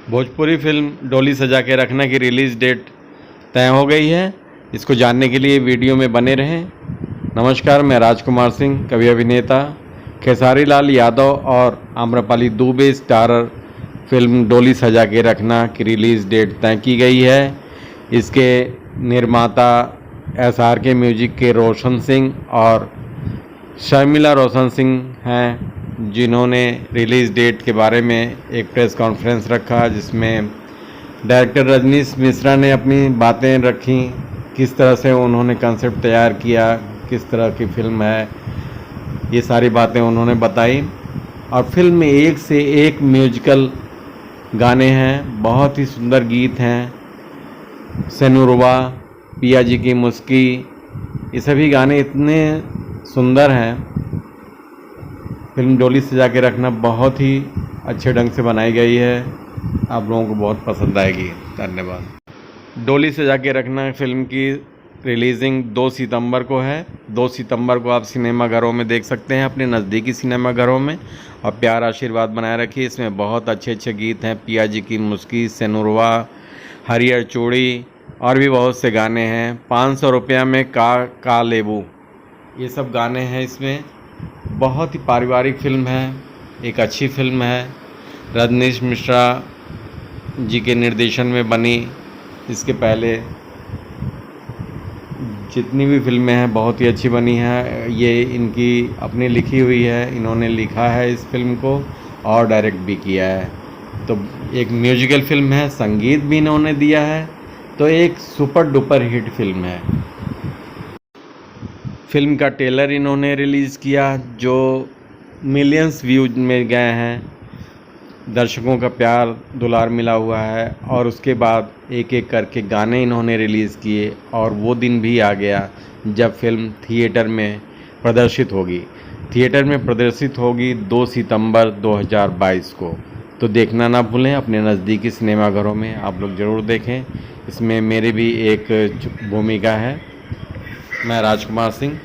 Bhojpuri film डोली सजा के रखना की रिलीज़ डेट तय हो गई है। इसको जानने के लिए वीडियो में बने रहें। नमस्कार, मैं राजकुमार सिंह, कवि अभिनेता। खेसारी लाल यादव और आम्रपाली दुबे स्टारर फिल्म डोली सजा के रखना की रिलीज़ डेट तय की गई है। इसके निर्माता SRK म्यूजिक के रोशन सिंह और शर्मिला रोशन सिंह हैं, जिन्होंने रिलीज़ डेट के बारे में एक प्रेस कॉन्फ्रेंस रखा, जिसमें डायरेक्टर रजनीश मिश्रा ने अपनी बातें रखी, किस तरह से उन्होंने कंसेप्ट तैयार किया, किस तरह की फिल्म है, ये सारी बातें उन्होंने बताई। और फिल्म में एक से एक म्यूजिकल गाने हैं, बहुत ही सुंदर गीत हैं। सेनुरवा, पिया जी की मुस्की, ये सभी गाने इतने सुंदर हैं। फिल्म डोली सजा के रखना बहुत ही अच्छे ढंग से बनाई गई है, आप लोगों को बहुत पसंद आएगी। धन्यवाद। डोली सजा के रखना फिल्म की रिलीजिंग 2 सितंबर को है। 2 सितंबर को आप सिनेमाघरों में देख सकते हैं, अपने नज़दीकी सिनेमाघरों में। और प्यार आशीर्वाद बनाए रखिए। इसमें बहुत अच्छे अच्छे गीत हैं, पिया जी की मुस्की, सेनुरवा, हरियर चूड़ी और भी बहुत से गाने हैं। 500 रुपया में का लेबू, ये सब गाने हैं इसमें। बहुत ही पारिवारिक फिल्म है, एक अच्छी फिल्म है। रजनीश मिश्रा जी के निर्देशन में बनी। इसके पहले जितनी भी फिल्में हैं बहुत ही अच्छी बनी हैं। ये इनकी अपनी लिखी हुई है, इन्होंने लिखा है इस फिल्म को और डायरेक्ट भी किया है। तो एक म्यूजिकल फिल्म है, संगीत भी इन्होंने दिया है, तो एक सुपर डुपर हिट फिल्म है। फिल्म का ट्रेलर इन्होंने रिलीज़ किया, जो मिलियंस व्यूज में गए हैं, दर्शकों का प्यार दुलार मिला हुआ है। और उसके बाद एक एक करके गाने इन्होंने रिलीज़ किए और वो दिन भी आ गया जब फिल्म थिएटर में प्रदर्शित होगी। थिएटर में प्रदर्शित होगी 2 सितंबर 2022 को। तो देखना ना भूलें, अपने नज़दीकी सिनेमाघरों में आप लोग ज़रूर देखें। इसमें मेरी भी एक भूमिका है। मैं राजकुमार सिंह।